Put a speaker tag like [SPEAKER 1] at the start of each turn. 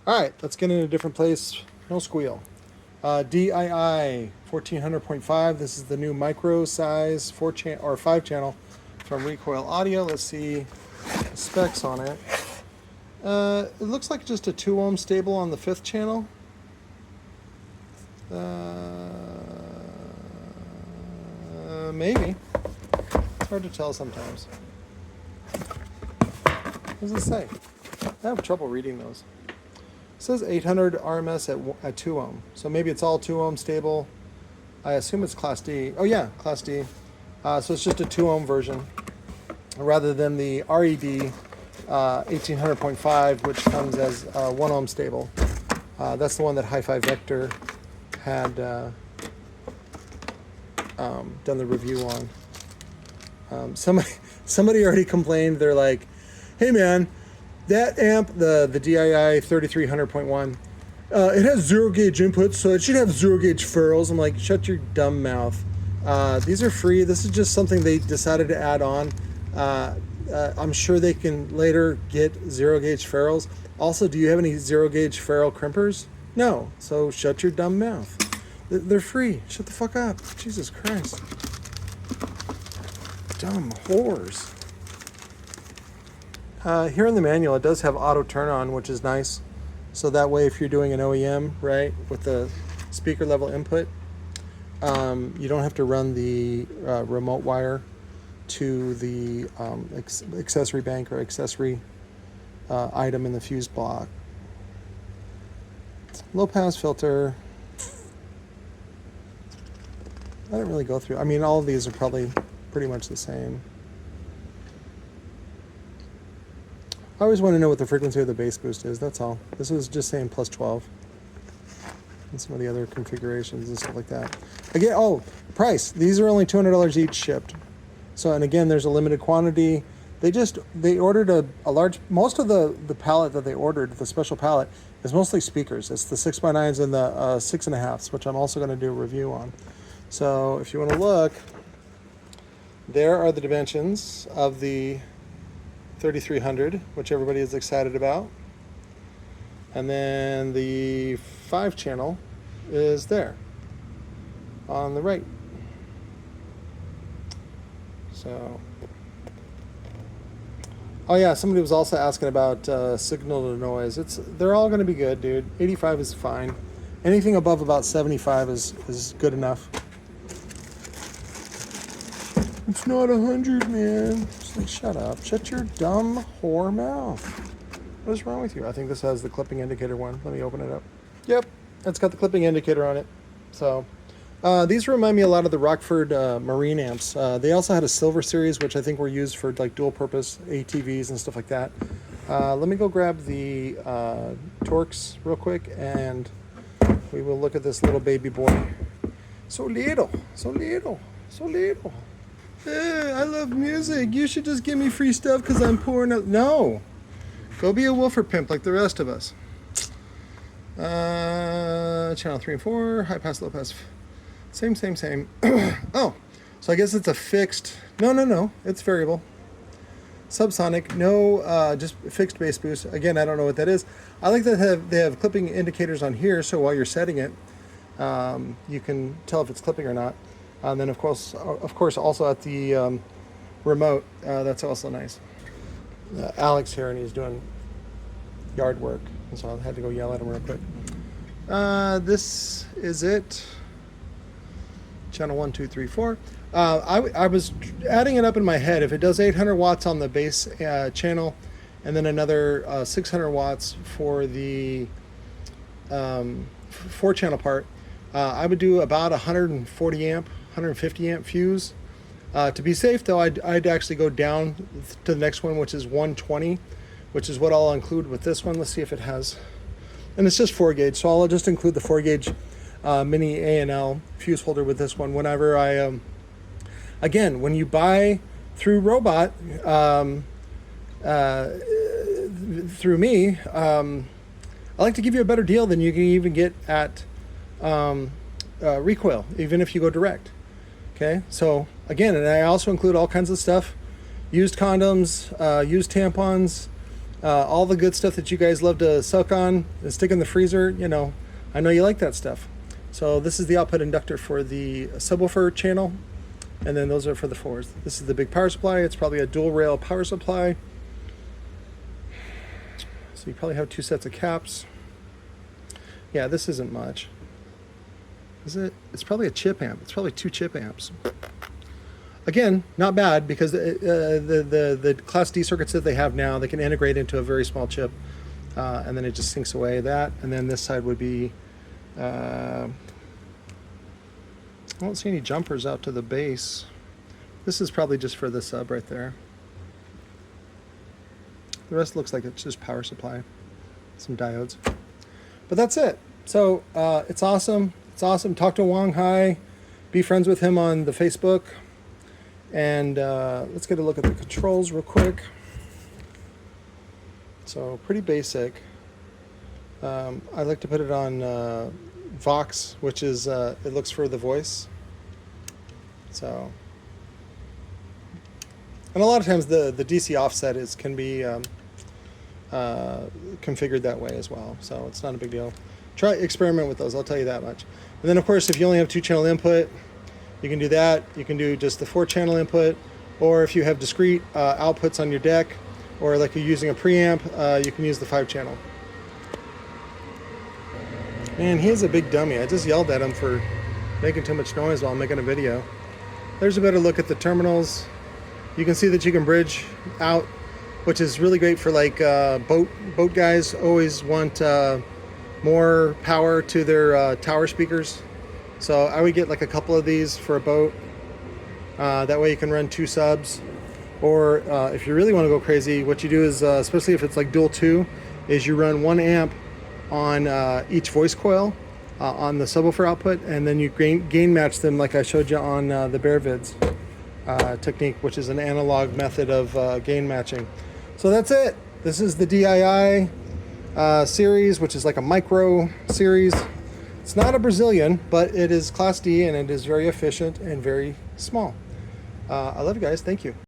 [SPEAKER 1] All right, let's get in a different place. No squeal. Dii1400.5. This is the new micro size 5 channel from Recoil Audio. Let's see the specs on it. It looks like just a 2 ohm stable on the 5th channel. Maybe. It's hard to tell sometimes. What does it say? I have trouble reading those. It says 800 RMS at 2 ohm. So maybe it's all 2 ohm stable. I assume it's Class D. Oh yeah, Class D. So it's just a 2 ohm version rather than the RED 1800.5, which comes as 1 ohm stable. That's the one that Hi-Fi Vector had done the review on. Somebody already complained. They're like, hey man, that amp, the Dii 3300.1, it has 0 gauge inputs, so it should have 0 gauge ferrules. I'm like, shut your dumb mouth. These are free. This is just something they decided to add on. I'm sure they can later get 0 gauge ferrules. Also, do you have any 0 gauge ferrule crimpers? No. So shut your dumb mouth. They're free. Shut the fuck up. Jesus Christ. Dumb whores. Here in the manual, it does have auto turn on, which is nice. So that way, if you're doing an OEM, right, with the speaker level input, you don't have to run the remote wire to the accessory bank or accessory item in the fuse block. Low pass filter. I didn't really go through. I mean, all of these are probably pretty much the same. I always want to know what the frequency of the bass boost is. That's all. This is just saying plus 12. And some of the other configurations and stuff like that. Again, oh, price. These are only $200 each shipped. So, and again, there's a limited quantity. They ordered a large, most of the palette that they ordered, the special palette, is mostly speakers. It's the 6x9s and the 6.5s, which I'm also going to do a review on. So if you want to look, there are the dimensions of the 3300, which everybody is excited about. And then the 5 channel is there on the right. So, oh yeah, somebody was also asking about signal to noise. They're all going to be good, dude. 85 is fine. Anything above about 75 is good enough. It's not 100, man. It's like, shut up. Shut your dumb whore mouth. What is wrong with you? I think this has the clipping indicator one. Let me open it up. Yep, it's got the clipping indicator on it. So, these remind me a lot of the Rockford Marine amps. They also had a silver series, which I think were used for like dual purpose ATVs and stuff like that. Let me go grab the Torx real quick, and we will look at this little baby boy. So little, so little, so little. I love music. You should just give me free stuff because I'm poor. No. Go be a woofer pimp like the rest of us. Channel 3 and 4, high pass, low pass. Same. Oh, so I guess it's a fixed. No. It's variable. Subsonic. No, just fixed bass boost. Again, I don't know what that is. I like that they have clipping indicators on here, so while you're setting it, you can tell if it's clipping or not. And then, of course, also at the remote, that's also nice. Alex here, and he's doing yard work, and so I had to go yell at him real quick. This is it. Channel 1, 2, 3, 4. I was adding it up in my head. If it does 800 watts on the bass channel, and then another 600 watts for the 4-channel part, I would do about 140 amp. 150 amp fuse. To be safe though, I'd actually go down to the next one, which is 120, which is what I'll include with this one. Let's see if it has, and it's just 4 gauge, so I'll just include the 4 gauge mini A&L fuse holder with this one whenever I, again, when you buy through Robot, through me, I like to give you a better deal than you can even get at Recoil, even if you go direct. Okay, so again, and I also include all kinds of stuff, used condoms, used tampons, all the good stuff that you guys love to suck on and stick in the freezer, you know, I know you like that stuff. So this is the output inductor for the subwoofer channel, and then those are for the fours. This is the big power supply. It's probably a dual rail power supply. So you probably have 2 sets of caps. Yeah, this isn't much. Is it? It's probably a chip amp. It's probably 2 chip amps. Again, not bad, because the Class D circuits that they have now, they can integrate into a very small chip, and then it just sinks away that. And then this side would be, I don't see any jumpers out to the base. This is probably just for the sub right there. The rest looks like it's just power supply, some diodes. But that's it. So it's awesome. It's awesome. Talk to Wang Hai. Be friends with him on the Facebook. And let's get a look at the controls real quick. So pretty basic. I like to put it on Vox, which is, it looks for the voice. So, and a lot of times the DC offset can be configured that way as well. So it's not a big deal. Experiment with those, I'll tell you that much. And then of course, if you only have 2-channel input, you can do that. You can do just the 4-channel input, or if you have discrete outputs on your deck, or like you're using a preamp, you can use the 5-channel. Man, he is a big dummy. I just yelled at him for making too much noise while I'm making a video. There's a better look at the terminals. You can see that you can bridge out, which is really great for like boat guys. Always want more power to their tower speakers. So I would get like a couple of these for a boat. That way you can run 2 subs. Or if you really want to go crazy, what you do is, especially if it's like dual 2, is you run 1 amp on each voice coil on the subwoofer output, and then you gain match them like I showed you on the Bear Vids technique, which is an analog method of gain matching. So that's it. This is the DII series, which is like a micro series. It's not a Brazilian, but it is Class D, and it is very efficient and very small. I love you guys. Thank you.